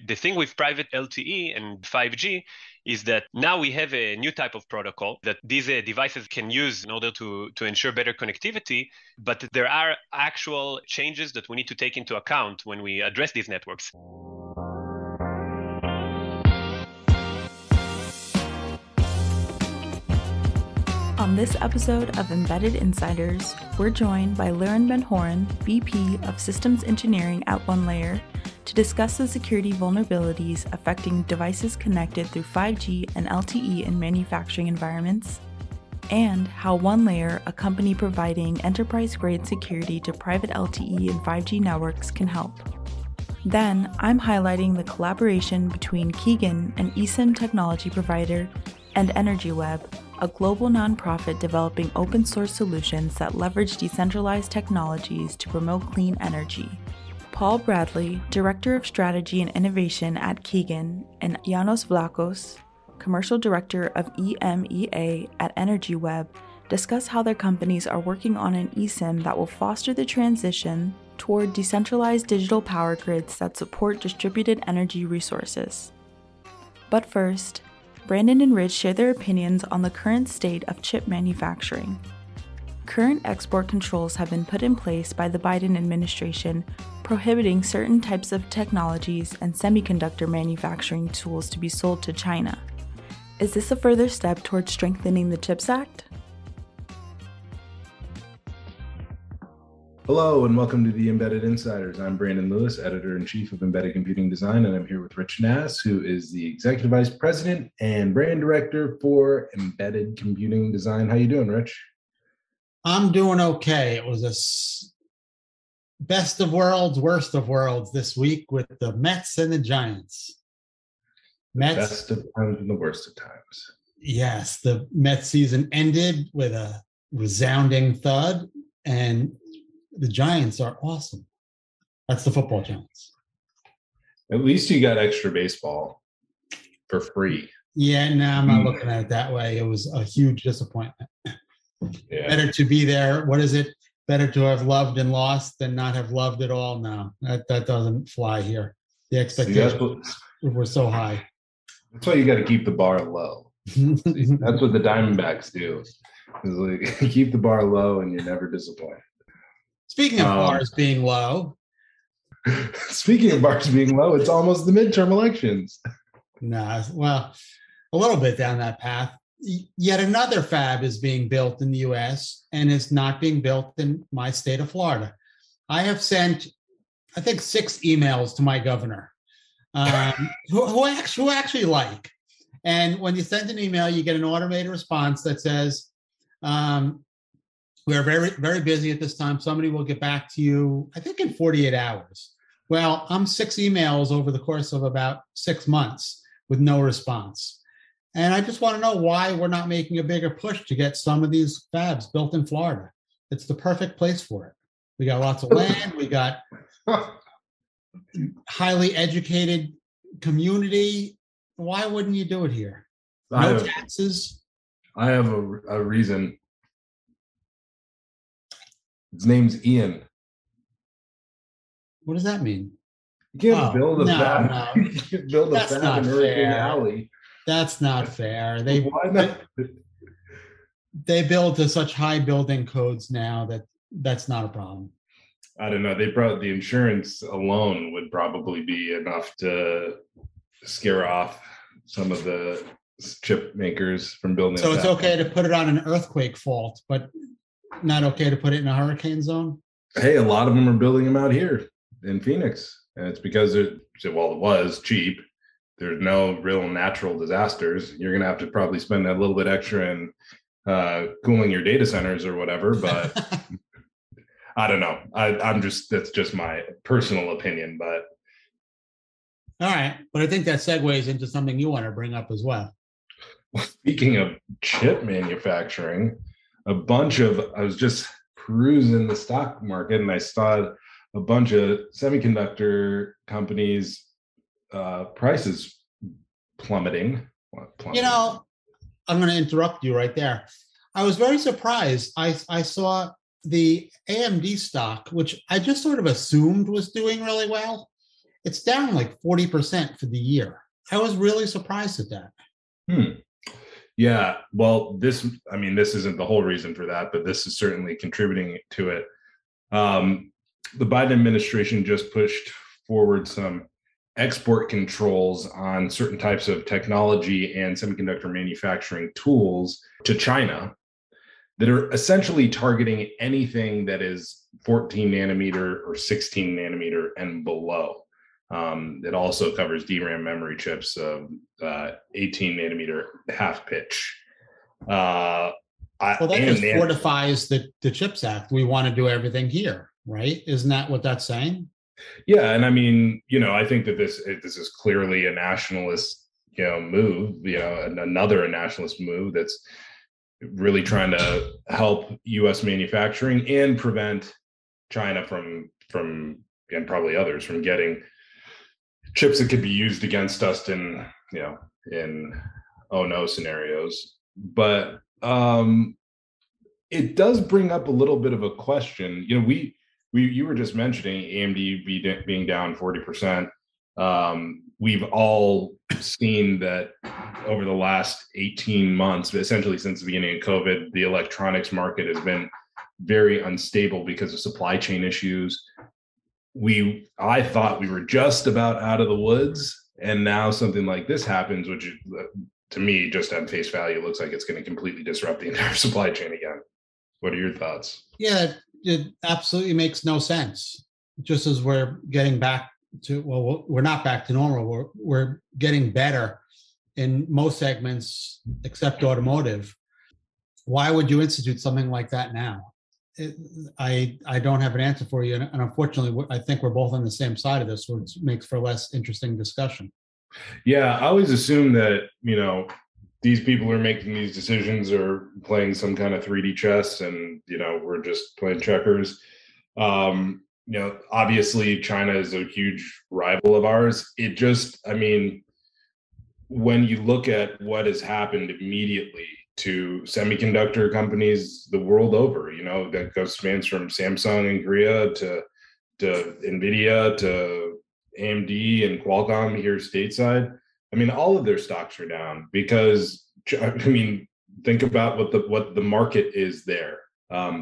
The thing with private LTE and 5G is that now we have a new type of protocol that these devices can use in order to ensure better connectivity, but there are actual changes that we need to take into account when we address these networks. On this episode of Embedded Insiders, we're joined by Liren Ben-Horon, VP of Systems Engineering at OneLayer, to discuss the security vulnerabilities affecting devices connected through 5G and LTE in manufacturing environments, and how OneLayer, a company providing enterprise-grade security to private LTE and 5G networks, can help. Then, I'm highlighting the collaboration between Keegan, an eSIM technology provider, and EnergyWeb, a global nonprofit developing open-source solutions that leverage decentralized technologies to promote clean energy. Paul Bradley, Director of Strategy and Innovation at Keegan, and Janos Vlachos, Commercial Director of EMEA at EnergyWeb, discuss how their companies are working on an eSIM that will foster the transition toward decentralized digital power grids that support distributed energy resources. But first, Brandon and Rich share their opinions on the current state of chip manufacturing. Current export controls have been put in place by the Biden administration, prohibiting certain types of technologies and semiconductor manufacturing tools to be sold to China. Is this a further step towards strengthening the CHIPS Act? Hello and welcome to the Embedded Insiders. I'm Brandon Lewis, Editor-in-Chief of Embedded Computing Design, and I'm here with Rich Nass, who is the Executive Vice President and Brand Director for Embedded Computing Design. How you doing, Rich? I'm doing okay. It was a best of worlds, worst of worlds this week with the Mets and the Giants. Best of times and the worst of times. Yes, the Mets season ended with a resounding thud, and the Giants are awesome. That's the football Giants. At least you got extra baseball for free. Yeah, no, I'm not looking at it that way. It was a huge disappointment. Yeah. Better to be there. What is it? Better to have loved and lost than not have loved at all? No, that doesn't fly here. The expectations were so high. That's why you got to keep the bar low. That's what the Diamondbacks do. Is like, keep the bar low and you're never disappointed. Speaking of bars being low. Speaking of bars being low, it's almost the midterm elections. Nah, well, a little bit down that path. Yet another fab is being built in the U.S. and is not being built in my state of Florida. I have sent, I think, 6 emails to my governor, who actually like. And when you send an email, you get an automated response that says, we are very, very busy at this time. Somebody will get back to you, I think, in 48 hours. Well, I'm 6 emails over the course of about 6 months with no response. And I just want to know why we're not making a bigger push to get some of these fabs built in Florida. It's the perfect place for it. We got lots of land. We got highly educated community. Why wouldn't you do it here? No taxes. I have a reason. His name's Ian. What does that mean? You can't build a fab. No. You can't build a fab in Hurricane Alley. That's not fair. Why not? They build to such high building codes now that's not a problem. I don't know. They brought the insurance alone would probably be enough to scare off some of the chip makers from building. So it's okay to put it on an earthquake fault, but not okay to put it in a hurricane zone? Hey, a lot of them are building them out here in Phoenix. And it's because it was cheap. There's no real natural disasters. You're going to have to probably spend a little bit extra in cooling your data centers or whatever, but I don't know. That's just my personal opinion, but. All right. But I think that segues into something you want to bring up as well. Speaking of chip manufacturing, I was just perusing the stock market and I saw a bunch of semiconductor companies prices plummeting. You know, I'm going to interrupt you right there. I was very surprised. I saw the AMD stock, which I just sort of assumed was doing really well, it's down like 40% for the year. I was really surprised at that. Yeah, well, this isn't the whole reason for that, but this is certainly contributing to it. The Biden administration just pushed forward some export controls on certain types of technology and semiconductor manufacturing tools to China that are essentially targeting anything that is 14 nanometer or 16 nanometer and below. It also covers DRAM memory chips of 18 nanometer half pitch. Well, that just fortifies the CHIPS Act. We want to do everything here, right? Isn't that what that's saying? Yeah, and I mean, I think that this is clearly a nationalist, move. Another nationalist move that's really trying to help U.S. manufacturing and prevent China from and probably others from getting chips that could be used against us in oh no scenarios. But it does bring up a little bit of a question. You were just mentioning AMD being down 40%. We've all seen that over the last 18 months, essentially since the beginning of COVID, the electronics market has been very unstable because of supply chain issues. I thought we were just about out of the woods, and now something like this happens, which to me, just at face value, looks like it's going to completely disrupt the entire supply chain again. What are your thoughts? Yeah, it absolutely makes no sense. Just as we're getting back to, well, we're not back to normal. We're getting better in most segments except automotive. Why would you institute something like that now? I don't have an answer for you. And unfortunately, I think we're both on the same side of this, which makes for less interesting discussion. Yeah, I always assume that, these people who are making these decisions are playing some kind of 3D chess and, we're just playing checkers. Obviously China is a huge rival of ours. When you look at what has happened immediately to semiconductor companies the world over, that spans from Samsung in Korea to NVIDIA to AMD and Qualcomm here stateside. All of their stocks are down because, think about what the market is there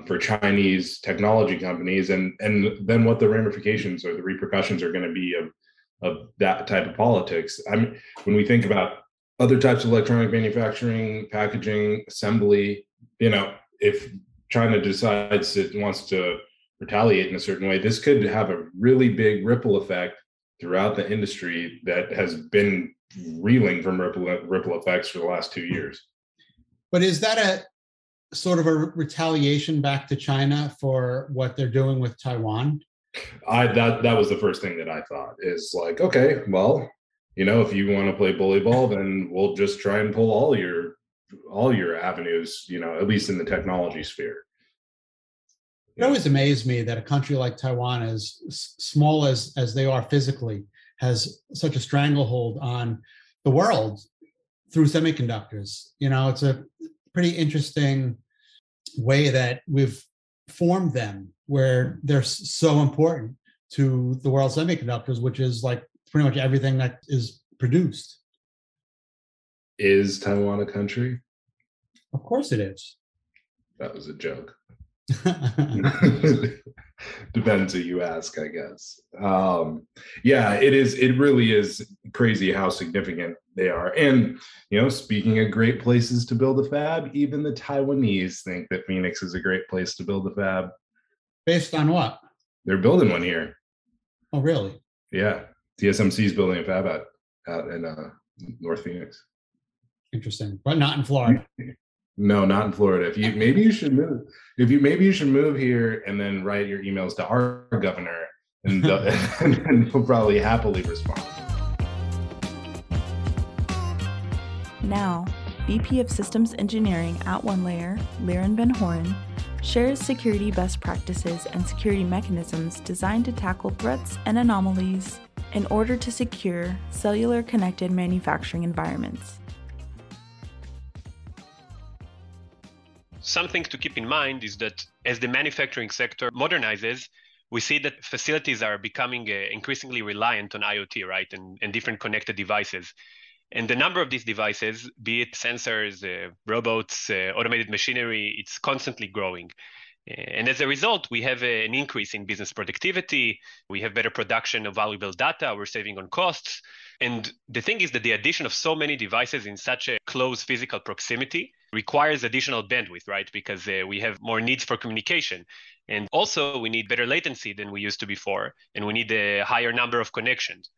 for Chinese technology companies, and then what the ramifications or the repercussions are going to be of that type of politics. When we think about other types of electronic manufacturing, packaging, assembly, if China decides it wants to retaliate in a certain way, this could have a really big ripple effect throughout the industry that has been reeling from ripple effects for the last 2 years. But is that a sort of a retaliation back to China for what they're doing with Taiwan? That was the first thing that I thought is like, okay, well, if you want to play bully ball, then we'll just try and pull all your avenues, at least in the technology sphere. It always amazed me that a country like Taiwan, as small as they are physically, has such a stranglehold on the world through semiconductors. It's a pretty interesting way that we've formed them, where they're so important to the world semiconductors, which is like pretty much everything that is produced. Is Taiwan a country? Of course it is. That was a joke. Depends who you ask, I guess. Yeah, it really is crazy how significant they are. And speaking of great places to build a fab, even the Taiwanese think that Phoenix is a great place to build a fab. Based on what? They're building one here. Oh, really? Yeah, TSMC is building a fab out in North Phoenix. Interesting, but not in Florida. No, not in Florida. Maybe you should move here and then write your emails to our governor, and he'll probably happily respond. Now, VP of Systems Engineering at OneLayer, Liren Ben Horen, shares security best practices and security mechanisms designed to tackle threats and anomalies in order to secure cellular-connected manufacturing environments. Something to keep in mind is that as the manufacturing sector modernizes, we see that facilities are becoming increasingly reliant on IoT, right, and different connected devices. And the number of these devices, be it sensors, robots, automated machinery, it's constantly growing. And as a result, we have an increase in business productivity. We have better production of valuable data. We're saving on costs. And the thing is that the addition of so many devices in such a close physical proximity requires additional bandwidth, right? Because we have more needs for communication. And also, we need better latency than we used to before. And we need a higher number of connections.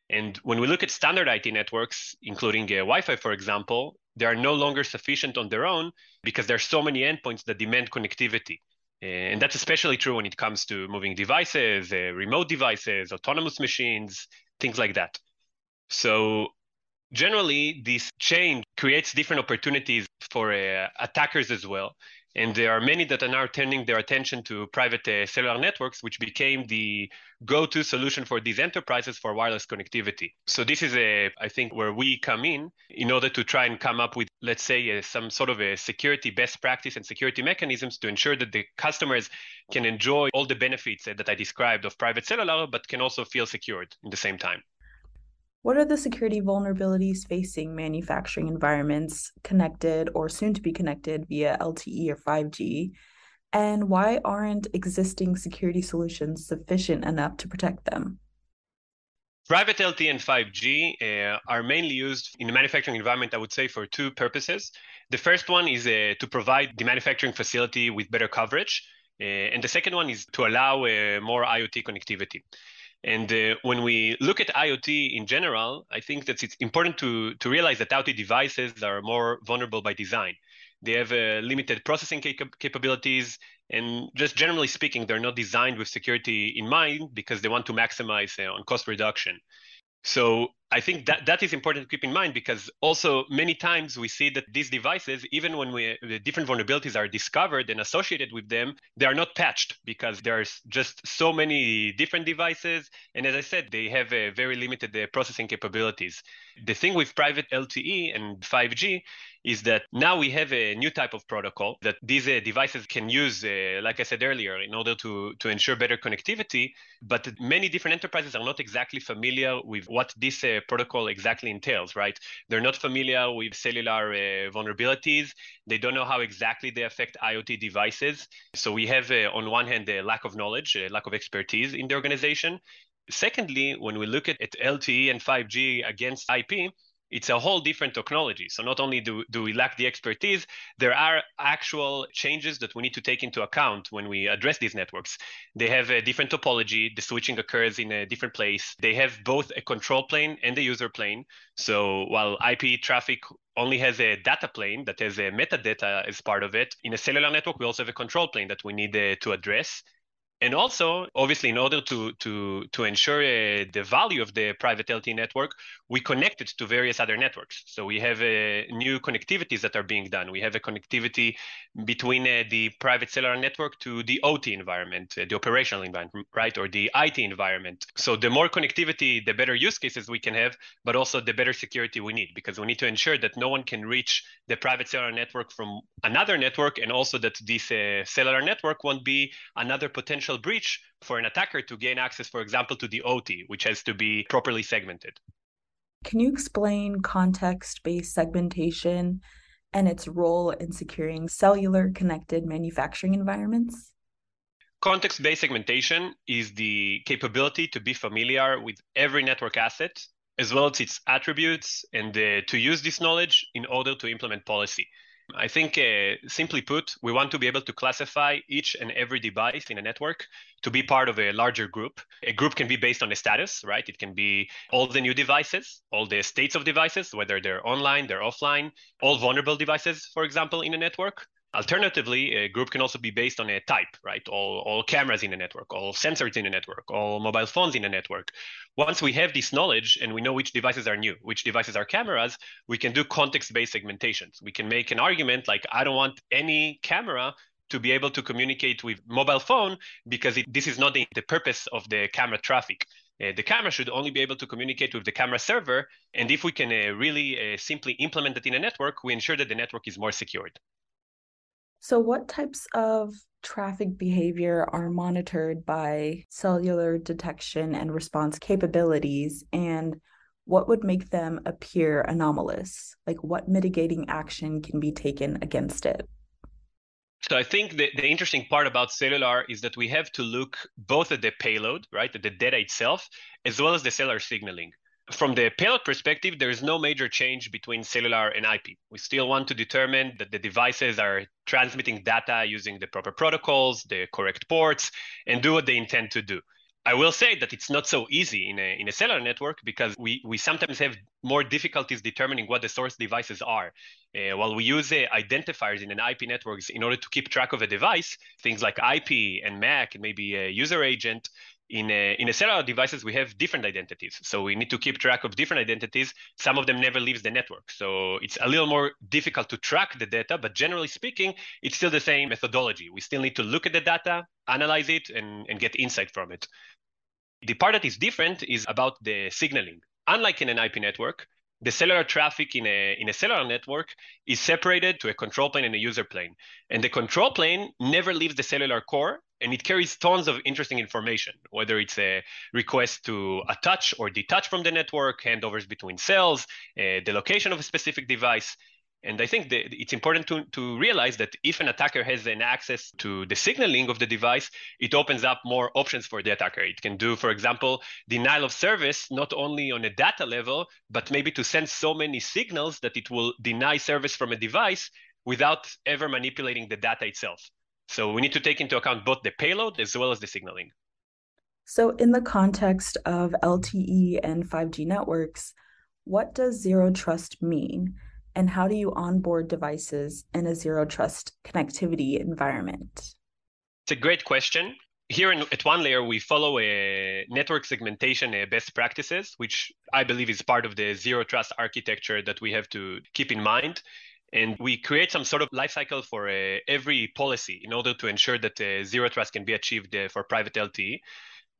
And when we look at standard IT networks, including Wi-Fi, for example, they are no longer sufficient on their own because there are so many endpoints that demand connectivity. And that's especially true when it comes to moving devices, remote devices, autonomous machines, things like that. So generally, this change creates different opportunities for attackers as well. And there are many that are now turning their attention to private cellular networks, which became the go-to solution for these enterprises for wireless connectivity. So this is, I think, where we come in order to try and come up with, let's say, some sort of a security best practice and security mechanisms to ensure that the customers can enjoy all the benefits that I described of private cellular, but can also feel secured in the same time. What are the security vulnerabilities facing manufacturing environments connected or soon to be connected via LTE or 5G? And why aren't existing security solutions sufficient enough to protect them? Private LTE and 5G are mainly used in the manufacturing environment, I would say, for two purposes. The first one is to provide the manufacturing facility with better coverage. And the second one is to allow more IoT connectivity. And when we look at IoT in general, I think that it's important to realize that IoT devices are more vulnerable by design. They have limited processing capabilities, and just generally speaking, they're not designed with security in mind because they want to maximize on cost reduction. So I think that is important to keep in mind because also many times we see that these devices, even when the different vulnerabilities are discovered and associated with them, they are not patched because there's just so many different devices. And as I said, they have a very limited processing capabilities. The thing with private LTE and 5G is that now we have a new type of protocol that these devices can use, like I said earlier, in order to ensure better connectivity. But many different enterprises are not exactly familiar with what this protocol exactly entails, right? They're not familiar with cellular vulnerabilities. They don't know how exactly they affect IoT devices. So we have, on one hand, a lack of knowledge, a lack of expertise in the organization. Secondly, when we look at LTE and 5G against IP, it's a whole different technology. So not only do we lack the expertise, there are actual changes that we need to take into account when we address these networks. They have a different topology. The switching occurs in a different place. They have both a control plane and a user plane. So while IP traffic only has a data plane that has a metadata as part of it, in a cellular network, we also have a control plane that we need to address. And also, obviously, in order to ensure the value of the private LTE network, we connect it to various other networks. So we have new connectivities that are being done. We have a connectivity between the private cellular network to the OT environment, the operational environment, right, or the IT environment. So the more connectivity, the better use cases we can have, but also the better security we need, because we need to ensure that no one can reach the private cellular network from another network, and also that this cellular network won't be another potential breach for an attacker to gain access, for example, to the OT, which has to be properly segmented. Can you explain context-based segmentation and its role in securing cellular-connected manufacturing environments? Context-based segmentation is the capability to be familiar with every network asset, as well as its attributes, and to use this knowledge in order to implement policy. I think, simply put, we want to be able to classify each and every device in a network to be part of a larger group. A group can be based on a status, right? It can be all the new devices, all the states of devices, whether they're online, they're offline, all vulnerable devices, for example, in a network. Alternatively, a group can also be based on a type, right? All cameras in a network, all sensors in a network, all mobile phones in a network. Once we have this knowledge and we know which devices are new, which devices are cameras, we can do context-based segmentations. We can make an argument like, I don't want any camera to be able to communicate with mobile phone because this is not the purpose of the camera traffic. The camera should only be able to communicate with the camera server. And if we can really simply implement that in a network, we ensure that the network is more secured. So what types of traffic behavior are monitored by cellular detection and response capabilities, and what would make them appear anomalous? Like what mitigating action can be taken against it? So I think the interesting part about cellular is that we have to look both at the payload, right, at the data itself, as well as the cellular signaling. From the payload perspective, there is no major change between cellular and IP. We still want to determine that the devices are transmitting data using the proper protocols, the correct ports, and do what they intend to do. I will say that it's not so easy in a cellular network because we sometimes have more difficulties determining what the source devices are. While we use identifiers in an IP networks in order to keep track of a device, things like IP and MAC and maybe a user agent, in a cellular devices, we have different identities. So we need to keep track of different identities. Some of them never leaves the network. So it's a little more difficult to track the data, but generally speaking, it's still the same methodology. We still need to look at the data, analyze it, and get insight from it. The part that is different is about the signaling. Unlike in an IP network, the cellular traffic in a cellular network is separated to a control plane and a user plane. And the control plane never leaves the cellular core, and it carries tons of interesting information, whether it's a request to attach or detach from the network, handovers between cells, the location of a specific device. And I think that it's important to realize that if an attacker has an access to the signaling of the device, it opens up more options for the attacker. It can do, for example, denial of service, not only on a data level, but maybe to send so many signals that it will deny service from a device without ever manipulating the data itself. So we need to take into account both the payload as well as the signaling. So in the context of LTE and 5G networks, what does zero trust mean? And how do you onboard devices in a zero trust connectivity environment? It's a great question. Here at OneLayer, we follow a network segmentation best practices, which I believe is part of the zero trust architecture that we have to keep in mind. And we create some sort of lifecycle for every policy in order to ensure that zero trust can be achieved for private LTE.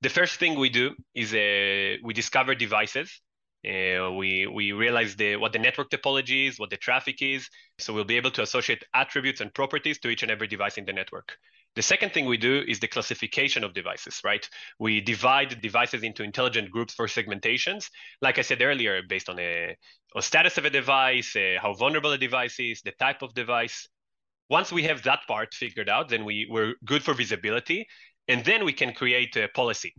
The first thing we do is we discover devices. We realize what the network topology is, what the traffic is, so we'll be able to associate attributes and properties to each and every device in the network. The second thing we do is the classification of devices, right? We divide devices into intelligent groups for segmentations, like I said earlier, based on a status of a device, how vulnerable a device is, the type of device. Once we have that part figured out, then we're good for visibility, and then we can create a policy.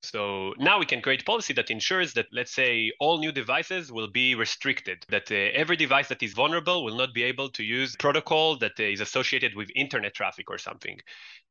So now we can create policy that ensures that, let's say, all new devices will be restricted, that every device that is vulnerable will not be able to use protocol that is associated with internet traffic or something.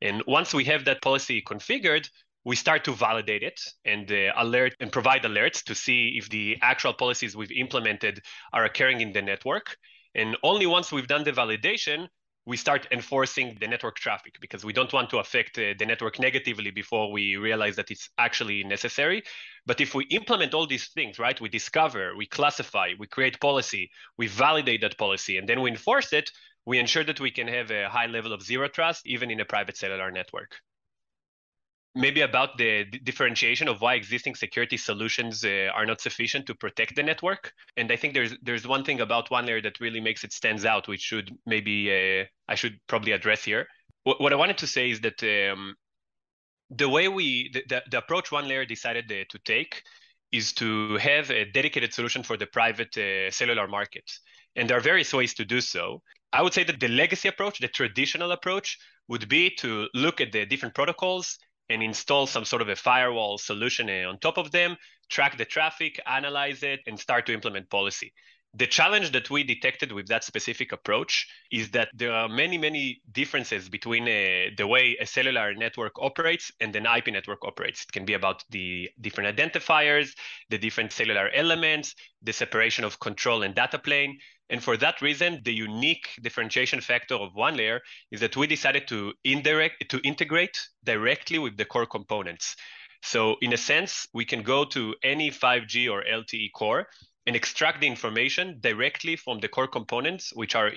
And once we have that policy configured, we start to validate it and alert and provide alerts to see if the actual policies we've implemented are occurring in the network. And only once we've done the validation, we start enforcing the network traffic because we don't want to affect the network negatively before we realize that it's actually necessary. But if we implement all these things, right, we discover, we classify, we create policy, we validate that policy, and then we enforce it, we ensure that we can have a high level of zero trust, even in a private cellular network. Maybe about the differentiation of why existing security solutions are not sufficient to protect the network. And I think there's one thing about OneLayer that really makes it stands out, which should maybe I should probably address here. What I wanted to say is that the way the approach OneLayer decided to take is to have a dedicated solution for the private cellular market. And there are various ways to do so. I would say that the legacy approach, the traditional approach, would be to look at the different protocols and install some sort of a firewall solution on top of them, track the traffic, analyze it, and start to implement policy. The challenge that we detected with that specific approach is that there are many, many differences between the way a cellular network operates and an IP network operates. It can be about the different identifiers, the different cellular elements, the separation of control and data plane. And for that reason, the unique differentiation factor of OneLayer is that we decided to integrate directly with the core components. So in a sense, we can go to any 5G or LTE core and extract the information directly from the core components, which are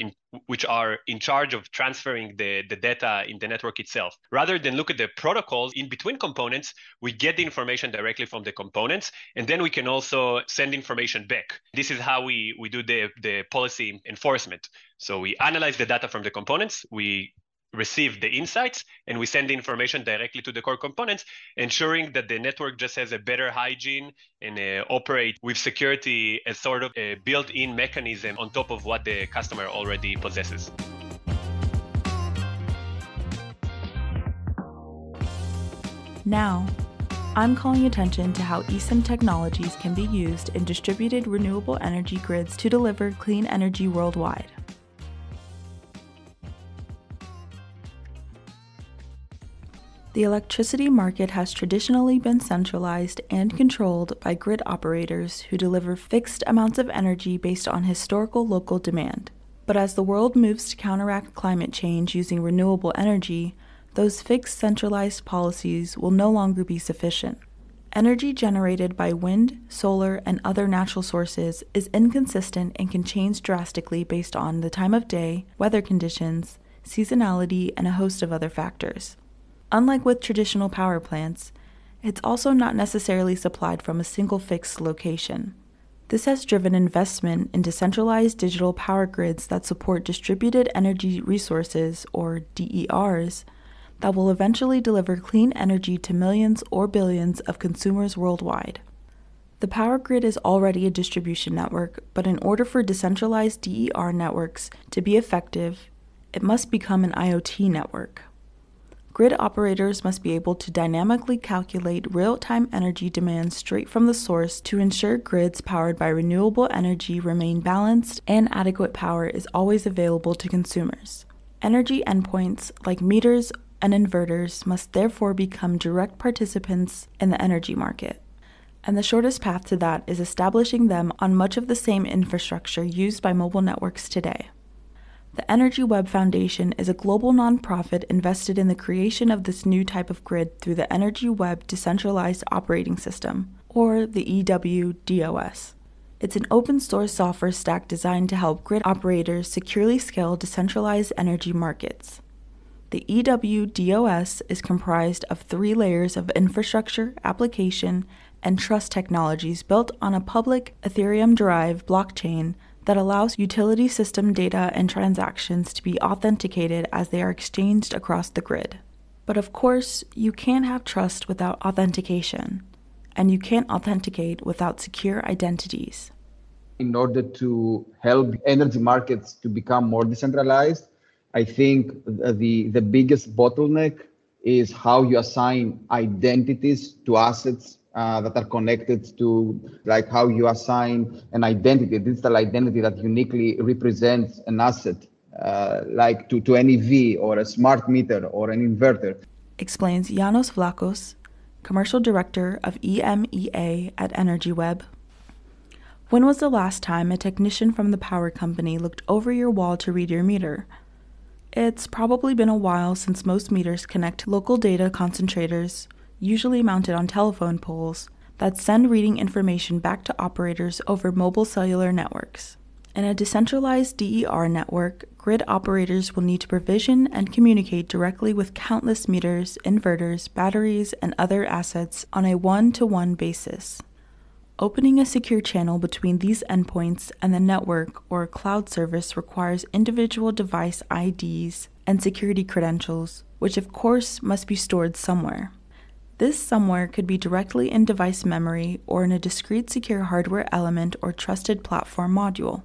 in charge of transferring the data in the network itself. Rather than look at the protocols in between components, we get the information directly from the components, and then we can also send information back. This is how we do the policy enforcement. So we analyze the data from the components, we receive the insights and we send the information directly to the core components, ensuring that the network just has a better hygiene and operate with security as sort of a built-in mechanism on top of what the customer already possesses. Now, I'm calling attention to how eSIM technologies can be used in distributed renewable energy grids to deliver clean energy worldwide. The electricity market has traditionally been centralized and controlled by grid operators who deliver fixed amounts of energy based on historical local demand. But as the world moves to counteract climate change using renewable energy, those fixed centralized policies will no longer be sufficient. Energy generated by wind, solar, and other natural sources is inconsistent and can change drastically based on the time of day, weather conditions, seasonality, and a host of other factors. Unlike with traditional power plants, it's also not necessarily supplied from a single fixed location. This has driven investment in decentralized digital power grids that support distributed energy resources, or DERs, that will eventually deliver clean energy to millions or billions of consumers worldwide. The power grid is already a distribution network, but in order for decentralized DER networks to be effective, it must become an IoT network. Grid operators must be able to dynamically calculate real-time energy demand straight from the source to ensure grids powered by renewable energy remain balanced and adequate power is always available to consumers. Energy endpoints like meters and inverters must therefore become direct participants in the energy market. And the shortest path to that is establishing them on much of the same infrastructure used by mobile networks today. The Energy Web Foundation is a global nonprofit invested in the creation of this new type of grid through the Energy Web Decentralized Operating System, or the EWDOS. It's an open-source software stack designed to help grid operators securely scale decentralized energy markets. The EWDOS is comprised of 3 layers of infrastructure, application, and trust technologies built on a public Ethereum-derived blockchain that allows utility system data and transactions to be authenticated as they are exchanged across the grid. But of course, you can't have trust without authentication, and you can't authenticate without secure identities. In order to help energy markets to become more decentralized, I think the biggest bottleneck is how you assign identities to assets that are connected to, like how you assign an identity, a digital identity that uniquely represents an asset, like to an EV or a smart meter or an inverter. Explains Janos Vlachos, Commercial Director of EMEA at EnergyWeb. When was the last time a technician from the power company looked over your wall to read your meter? It's probably been a while since most meters connect local data concentrators, usually mounted on telephone poles, that send reading information back to operators over mobile cellular networks. In a decentralized DER network, grid operators will need to provision and communicate directly with countless meters, inverters, batteries, and other assets on a one-to-one basis. Opening a secure channel between these endpoints and the network or cloud service requires individual device IDs and security credentials, which of course must be stored somewhere. This somewhere could be directly in device memory or in a discrete secure hardware element or trusted platform module.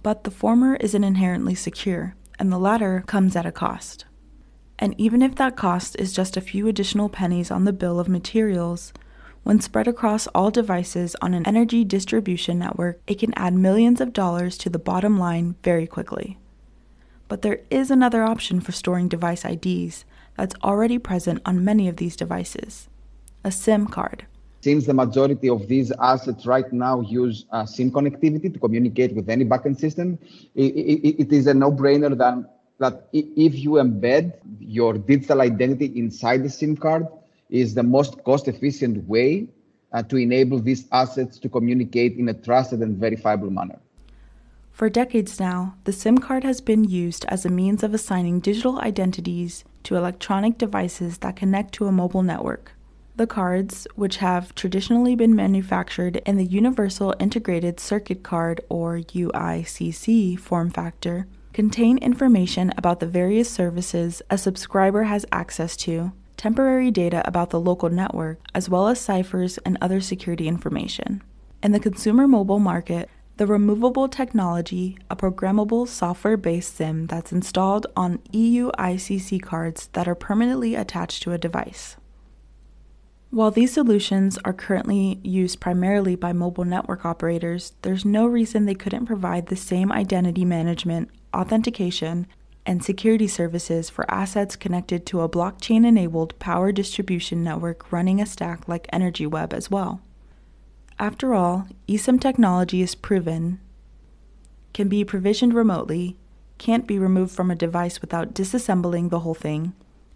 But the former isn't inherently secure, and the latter comes at a cost. And even if that cost is just a few additional pennies on the bill of materials, when spread across all devices on an energy distribution network, it can add millions of dollars to the bottom line very quickly. But there is another option for storing device IDs that's already present on many of these devices: a SIM card. Since the majority of these assets right now use SIM connectivity to communicate with any backend system, it is a no-brainer that if you embed your digital identity inside the SIM card, is the most cost-efficient way to enable these assets to communicate in a trusted and verifiable manner. For decades now, the SIM card has been used as a means of assigning digital identities to electronic devices that connect to a mobile network. The cards, which have traditionally been manufactured in the Universal Integrated Circuit Card or UICC form factor, contain information about the various services a subscriber has access to, temporary data about the local network, as well as ciphers and other security information. In the consumer mobile market, the removable technology, a programmable software-based SIM that's installed on EU ICC cards that are permanently attached to a device. While these solutions are currently used primarily by mobile network operators, there's no reason they couldn't provide the same identity management, authentication, and security services for assets connected to a blockchain-enabled power distribution network running a stack like EnergyWeb as well. After all, eSIM technology is proven, can be provisioned remotely, can't be removed from a device without disassembling the whole thing,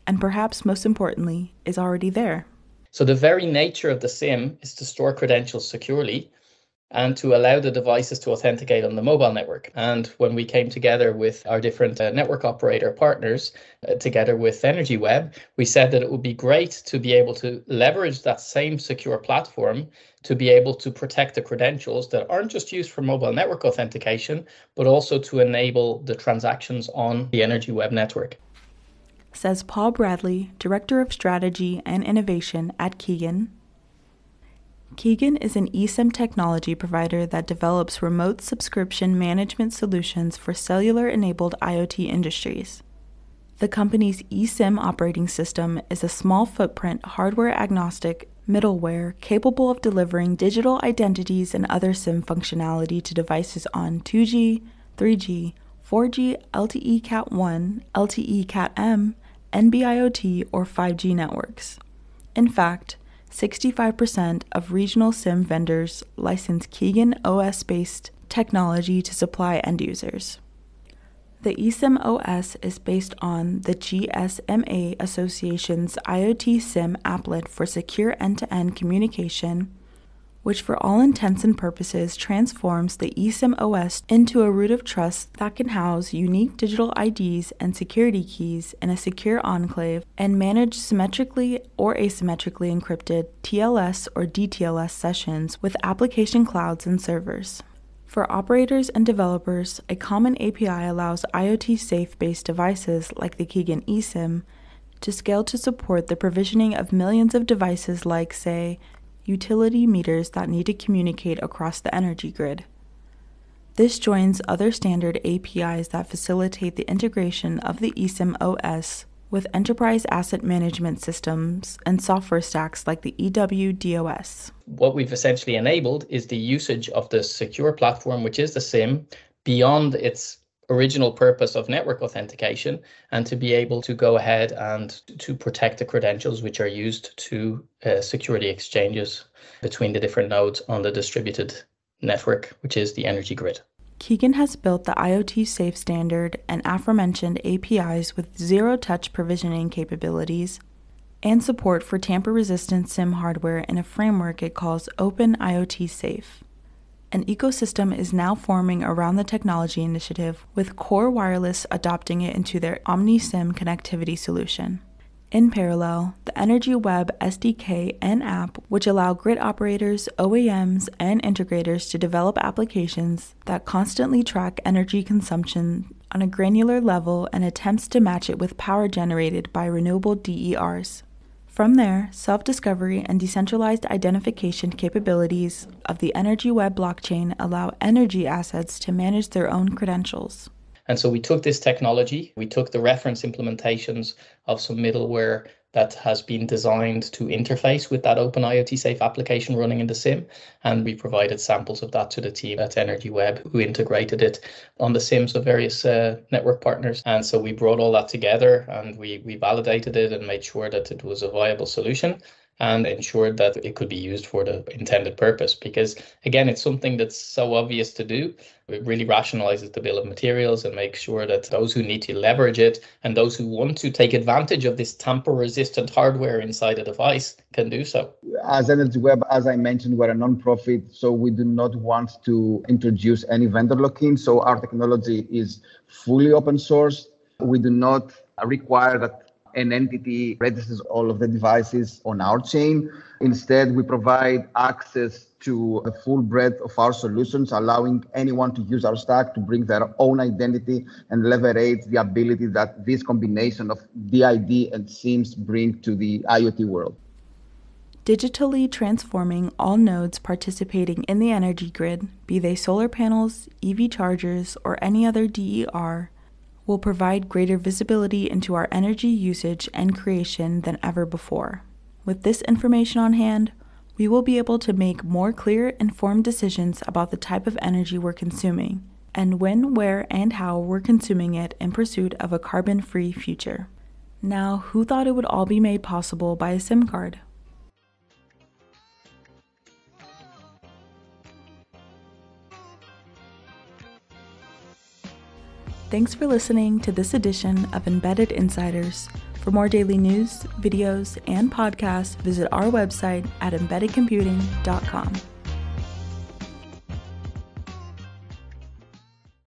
and perhaps most importantly, is already there. So the very nature of the SIM is to store credentials securely and to allow the devices to authenticate on the mobile network. And when we came together with our different network operator partners, together with EnergyWeb, we said that it would be great to be able to leverage that same secure platform to be able to protect the credentials that aren't just used for mobile network authentication, but also to enable the transactions on the EnergyWeb network. Says Paul Bradley, Director of Strategy and Innovation at Keegan. Keegan is an eSIM technology provider that develops remote subscription management solutions for cellular-enabled IoT industries. The company's eSIM operating system is a small footprint, hardware-agnostic middleware capable of delivering digital identities and other SIM functionality to devices on 2G, 3G, 4G, LTE Cat 1, LTE Cat M, NB-IoT, or 5G networks. In fact, 65% of regional SIM vendors license Keegan OS-based technology to supply end users. The eSIM OS is based on the GSMA Association's IoT SIM applet for secure end-to-end communication, which for all intents and purposes transforms the eSIM OS into a root of trust that can house unique digital IDs and security keys in a secure enclave and manage symmetrically or asymmetrically encrypted TLS or DTLS sessions with application clouds and servers. For operators and developers, a common API allows IoT-safe-based devices like the Keegan eSIM to scale to support the provisioning of millions of devices like, say, utility meters that need to communicate across the energy grid. This joins other standard APIs that facilitate the integration of the eSIM OS with enterprise asset management systems and software stacks like the EWDOS. What we've essentially enabled is the usage of the secure platform, which is the SIM, beyond its original purpose of network authentication, and to be able to go ahead and to protect the credentials which are used to secure the exchanges between the different nodes on the distributed network, which is the energy grid. Keegan has built the IoT Safe standard and aforementioned APIs with zero-touch provisioning capabilities and support for tamper-resistant SIM hardware in a framework it calls Open IoT Safe. An ecosystem is now forming around the technology initiative, with Core Wireless adopting it into their OmniSIM connectivity solution. In parallel, the EnergyWeb SDK and app, which allow grid operators, OEMs, and integrators to develop applications that constantly track energy consumption on a granular level and attempts to match it with power generated by renewable DERs. From there, self-discovery and decentralized identification capabilities of the EnergyWeb blockchain allow energy assets to manage their own credentials. And so we took this technology, we took the reference implementations of some middleware that has been designed to interface with that Open IoT Safe application running in the SIM, and we provided samples of that to the team at EnergyWeb, who integrated it on the SIMs of various network partners. And so we brought all that together and we validated it and made sure that it was a viable solution and ensured that it could be used for the intended purpose. Because again, it's something that's so obvious to do. It really rationalizes the bill of materials and makes sure that those who need to leverage it and those who want to take advantage of this tamper-resistant hardware inside a device can do so. As EnergyWeb, as I mentioned, we're a non-profit, so we do not want to introduce any vendor lock-in. So our technology is fully open source. We do not require that an entity registers all of the devices on our chain. Instead, we provide access to the full breadth of our solutions, allowing anyone to use our stack to bring their own identity and leverage the ability that this combination of DID and SIMs bring to the IoT world. Digitally transforming all nodes participating in the energy grid, be they solar panels, EV chargers, or any other DER, will provide greater visibility into our energy usage and creation than ever before. With this information on hand, we will be able to make more clear, informed decisions about the type of energy we're consuming, and when, where, and how we're consuming it in pursuit of a carbon-free future. Now, who thought it would all be made possible by a SIM card? Thanks for listening to this edition of Embedded Insiders. For more daily news, videos, and podcasts, visit our website at embeddedcomputing.com.